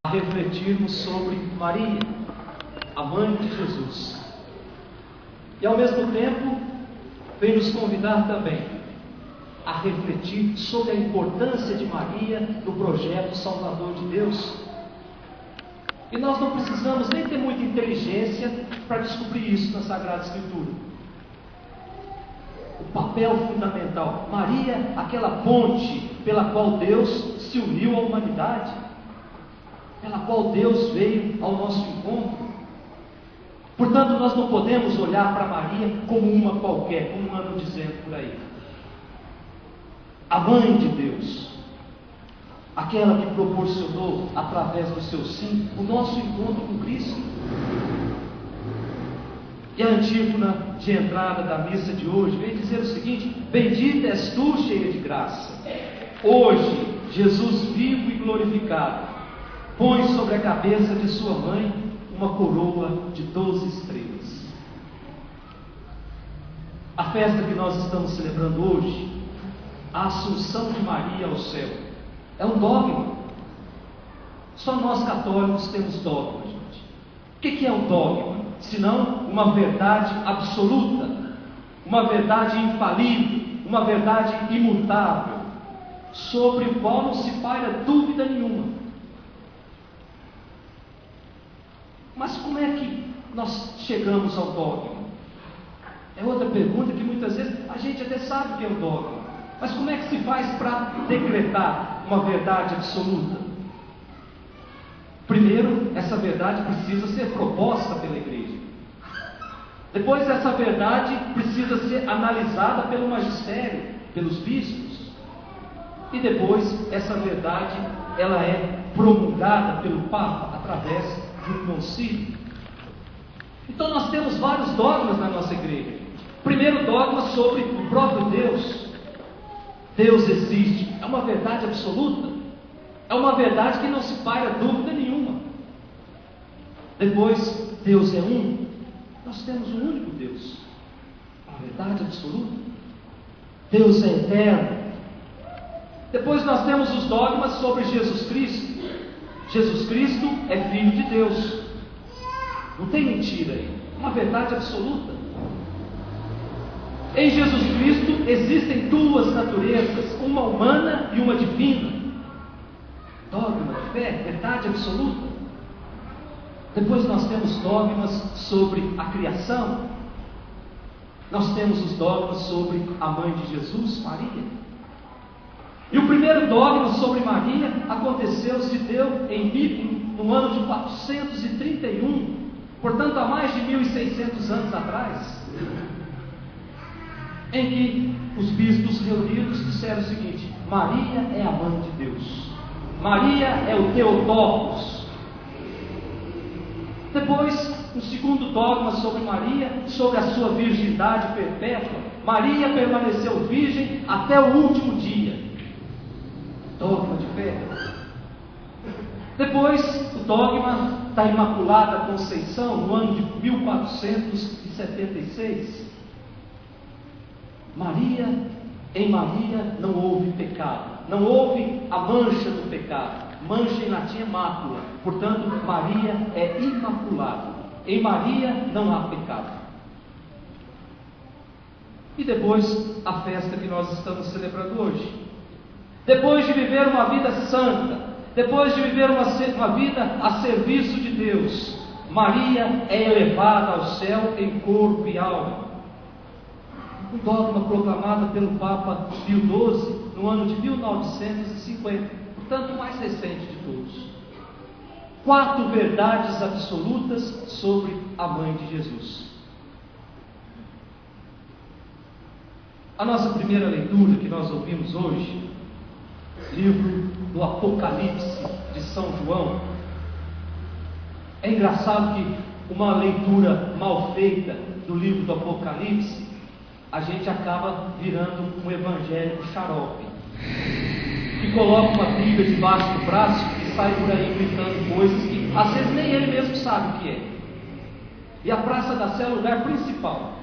a refletirmos sobre Maria, a mãe de Jesus. E ao mesmo tempo, vem nos convidar também a refletir sobre a importância de Maria no projeto salvador de Deus. E nós não precisamos nem ter muita inteligência para descobrir isso na Sagrada Escritura. O papel fundamental, Maria, aquela ponte pela qual Deus se uniu à humanidade, pela qual Deus veio ao nosso encontro. Portanto, nós não podemos olhar para Maria como uma qualquer, como andam dizendo por aí. A mãe de Deus, aquela que proporcionou, através do seu sim, o nosso encontro com Cristo. E a antífona de entrada da missa de hoje vem dizer o seguinte: bendita és tu, cheia de graça. Hoje, Jesus vivo e glorificado põe sobre a cabeça de sua mãe uma coroa de 12 estrelas. A festa que nós estamos celebrando hoje, a Assunção de Maria ao céu, é um dogma. Só nós católicos temos dogma, gente. O que é um dogma? Senão uma verdade absoluta, uma verdade infalível, uma verdade imutável, sobre o qual não se paira dúvida nenhuma. Mas como é que nós chegamos ao dogma? É outra pergunta que muitas vezes a gente até sabe o que é o dogma, mas como é que se faz para decretar uma verdade absoluta? Primeiro, essa verdade precisa ser proposta pela igreja. Depois, essa verdade precisa ser analisada pelo magistério, pelos bispos. E depois, essa verdade, ela é promulgada pelo Papa através de um concílio. Então nós temos vários dogmas na nossa igreja. Primeiro dogma sobre o próprio Deus. Deus existe. É uma verdade absoluta. É uma verdade que não se paira dúvida nenhuma. Depois, Deus é um. Nós temos um único Deus. Uma verdade absoluta. Deus é eterno. Depois nós temos os dogmas sobre Jesus Cristo. Jesus Cristo é Filho de Deus. Não tem mentira aí. Uma verdade absoluta. Em Jesus Cristo existem duas naturezas, uma humana e uma divina. Dogma de fé, verdade absoluta. Depois nós temos dogmas sobre a criação. Nós temos os dogmas sobre a mãe de Jesus, Maria. E o primeiro dogma sobre Maria aconteceu, se deu no ano de 431, portanto há mais de 1600 anos atrás, em que os bispos reunidos disseram o seguinte: Maria é a mãe de Deus, Maria é o Theotokos. Depois, o segundo dogma sobre Maria, sobre a sua virgindade perpétua. Maria permaneceu virgem até o último dia. Dogma de fé. Depois, o dogma da Imaculada Conceição, no ano de 1476. Em Maria não houve pecado, não houve a mancha do pecado. Mancha em latim é mácula, portanto, Maria é imaculada. Em Maria não há pecado. E depois, a festa que nós estamos celebrando hoje. Depois de viver uma vida santa, depois de viver uma vida a serviço de Deus, Maria é elevada ao céu em corpo e alma. Um dogma proclamado pelo Papa Pio XII no ano de 1950, portanto o mais recente de todos. 4 verdades absolutas sobre a mãe de Jesus. A nossa primeira leitura que nós ouvimos hoje, livro do Apocalipse de São João. É engraçado que uma leitura mal feita do livro do Apocalipse, a gente acaba virando um evangélico xarope, que coloca uma Bíblia debaixo do braço e sai por aí gritando coisas que às vezes nem ele mesmo sabe o que é. E a Praça da Sé é o lugar principal.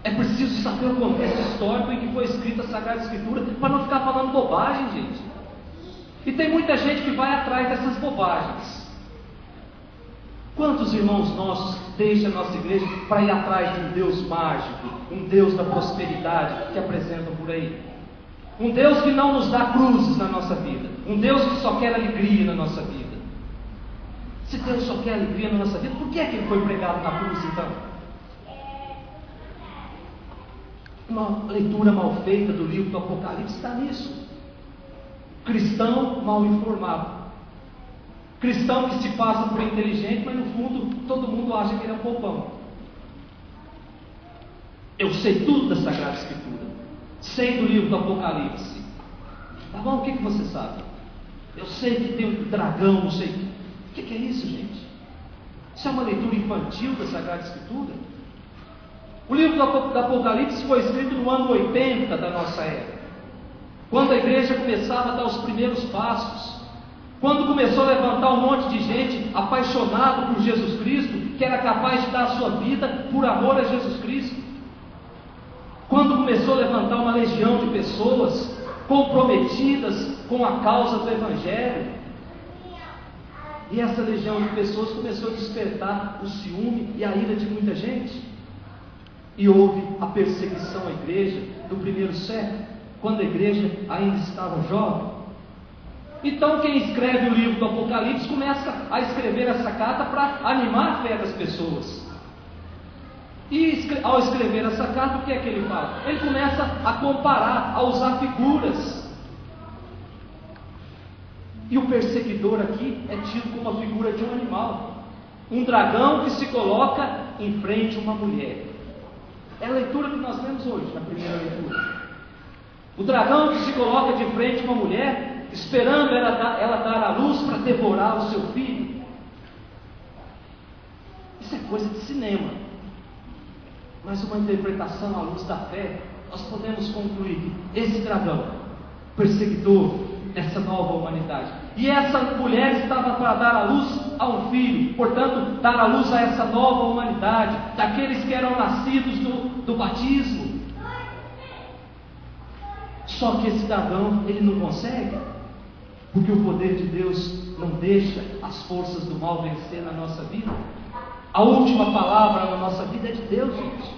É preciso saber o contexto histórico em que foi escrita a Sagrada Escritura, para não ficar falando bobagem, gente. E tem muita gente que vai atrás dessas bobagens. Quantos irmãos nossos deixam a nossa igreja para ir atrás de um Deus mágico, um Deus da prosperidade que apresentam por aí? Um Deus que não nos dá cruzes na nossa vida, um Deus que só quer alegria na nossa vida. Se Deus só quer alegria na nossa vida, por que é que Ele foi pregado na cruz então? Uma leitura mal feita do livro do Apocalipse está nisso. Cristão mal informado, cristão que se passa por inteligente, mas no fundo todo mundo acha que ele é um bobão. Eu sei tudo da Sagrada Escritura, sei do livro do Apocalipse. Tá bom, o que você sabe? Eu sei que tem um dragão, não sei. O que é isso, gente? Isso é uma leitura infantil da Sagrada Escritura? O livro do Apocalipse foi escrito no ano 80 da nossa era, quando a igreja começava a dar os primeiros passos, quando começou a levantar um monte de gente apaixonado por Jesus Cristo, que era capaz de dar a sua vida por amor a Jesus Cristo, quando começou a levantar uma legião de pessoas comprometidas com a causa do Evangelho, e essa legião de pessoas começou a despertar o ciúme e a ira de muita gente, e houve a perseguição à igreja do primeiro século, quando a igreja ainda estava jovem. Então quem escreve o livro do Apocalipse começa a escrever essa carta para animar a fé das pessoas. E ao escrever essa carta, o que é que ele fala? Ele começa a comparar, a usar figuras. E o perseguidor aqui é tido como a figura de um animal, um dragão que se coloca em frente a uma mulher. É a leitura que nós temos hoje, na primeira leitura. O dragão que se coloca de frente a uma mulher, esperando ela dar à luz para devorar o seu filho. Isso é coisa de cinema. Mas uma interpretação à luz da fé, nós podemos concluir que esse dragão, perseguidor dessa nova humanidade, e essa mulher estava para dar à luz a um filho, portanto, dar à luz a essa nova humanidade, daqueles que eram nascidos do batismo. Só que esse dragão, ele não consegue, porque o poder de Deus não deixa as forças do mal vencer na nossa vida. A última palavra na nossa vida é de Deus, gente.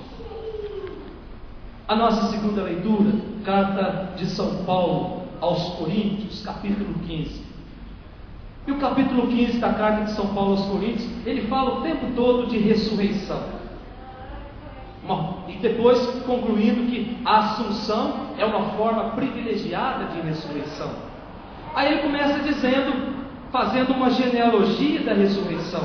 A nossa segunda leitura, carta de São Paulo aos Coríntios, capítulo 15. E o capítulo 15 da carta de São Paulo aos Coríntios, ele fala o tempo todo de ressurreição. E depois concluindo que a assunção é uma forma privilegiada de ressurreição. Aí ele começa dizendo, fazendo uma genealogia da ressurreição,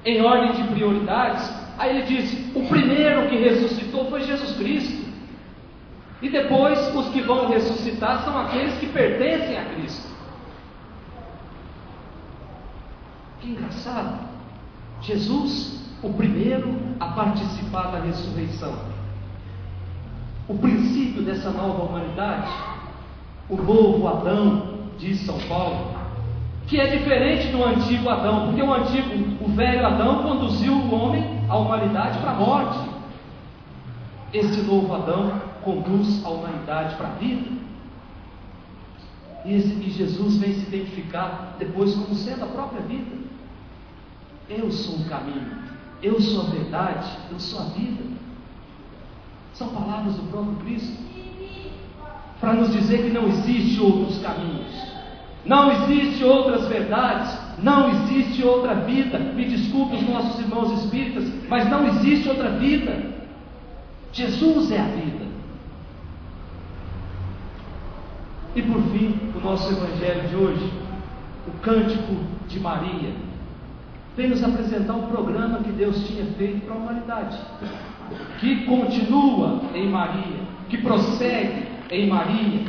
em ordem de prioridades. Aí ele diz: o primeiro que ressuscitou foi Jesus Cristo, e depois os que vão ressuscitar são aqueles que pertencem a Cristo. Que engraçado! Jesus, o primeiro a participar da ressurreição, o princípio dessa nova humanidade, o novo Adão, diz São Paulo, que é diferente do antigo Adão, porque o velho Adão conduziu o homem, a humanidade, para a morte. Esse novo Adão conduz a humanidade para a vida. E Jesus vem se identificar depois como sendo a própria vida. Eu sou o caminho, eu sou a verdade, eu sou a vida. São palavras do próprio Cristo, para nos dizer que não existe outros caminhos, não existe outras verdades, não existe outra vida. Me desculpe os nossos irmãos espíritas, mas não existe outra vida. Jesus é a vida. E por fim, o nosso evangelho de hoje, o Cântico de Maria, vem nos apresentar um programa que Deus tinha feito para a humanidade, que continua em Maria, que prossegue em Maria,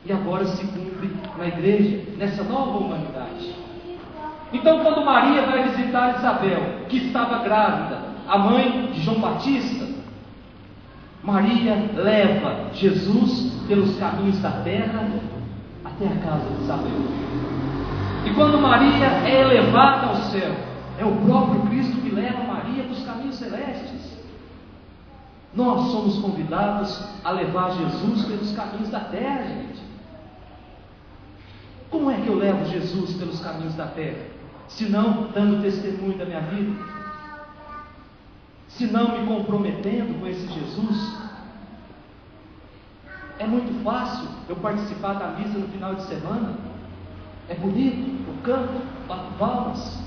e agora se cumpre na igreja, nessa nova humanidade. Então, quando Maria vai visitar Isabel, que estava grávida, a mãe de João Batista, Maria leva Jesus pelos caminhos da terra até a casa de Isabel. E quando Maria é elevada ao céu, é o próprio Cristo que leva Maria para os caminhos celestes. Nós somos convidados a levar Jesus pelos caminhos da terra, gente. Como é que eu levo Jesus pelos caminhos da terra? Se não dando testemunho da minha vida? Se não me comprometendo com esse Jesus? É muito fácil eu participar da missa no final de semana? É bonito, eu canto, bato palmas.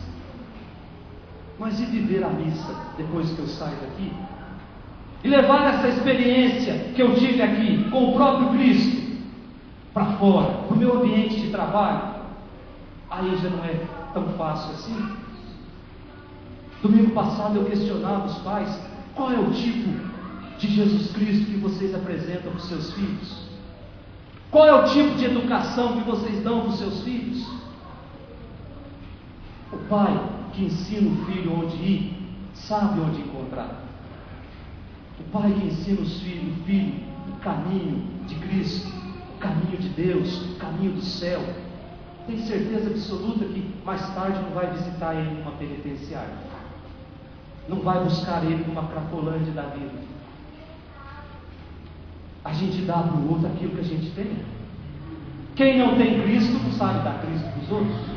Mas e viver a missa depois que eu saio daqui? E levar essa experiência que eu tive aqui com o próprio Cristo para fora, para o meu ambiente de trabalho? Aí já não é tão fácil assim. Domingo passado eu questionava os pais: qual é o tipo de Jesus Cristo que vocês apresentam para os seus filhos? Qual é o tipo de educação que vocês dão para os seus filhos? O pai que ensina o filho onde ir, sabe onde encontrar. O pai que ensina o filho o caminho de Cristo, o caminho de Deus, o caminho do céu, tem certeza absoluta que mais tarde não vai visitar ele numa penitenciária, não vai buscar ele numa cracolândia da vida. A gente dá para o outro aquilo que a gente tem. Quem não tem Cristo não sabe dar Cristo para os outros.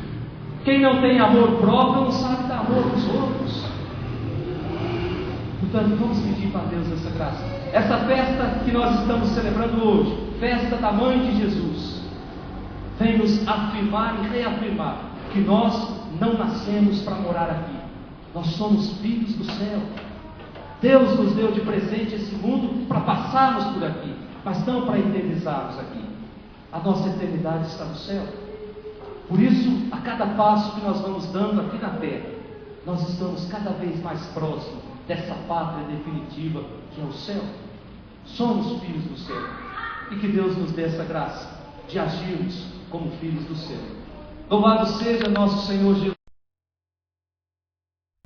Quem não tem amor próprio não sabe dar amor para os outros. Portanto, vamos pedir para Deus essa graça. Essa festa que nós estamos celebrando hoje, festa da Mãe de Jesus, vem nos afirmar e reafirmar que nós não nascemos para morar aqui. Nós somos filhos do céu. Deus nos deu de presente esse mundo para passarmos por aqui, mas não para eternizarmos aqui. A nossa eternidade está no céu. Por isso, a cada passo que nós vamos dando aqui na terra, nós estamos cada vez mais próximos dessa pátria definitiva que é o céu. Somos filhos do céu. E que Deus nos dê essa graça de agirmos como filhos do céu. Louvado seja nosso Senhor Jesus.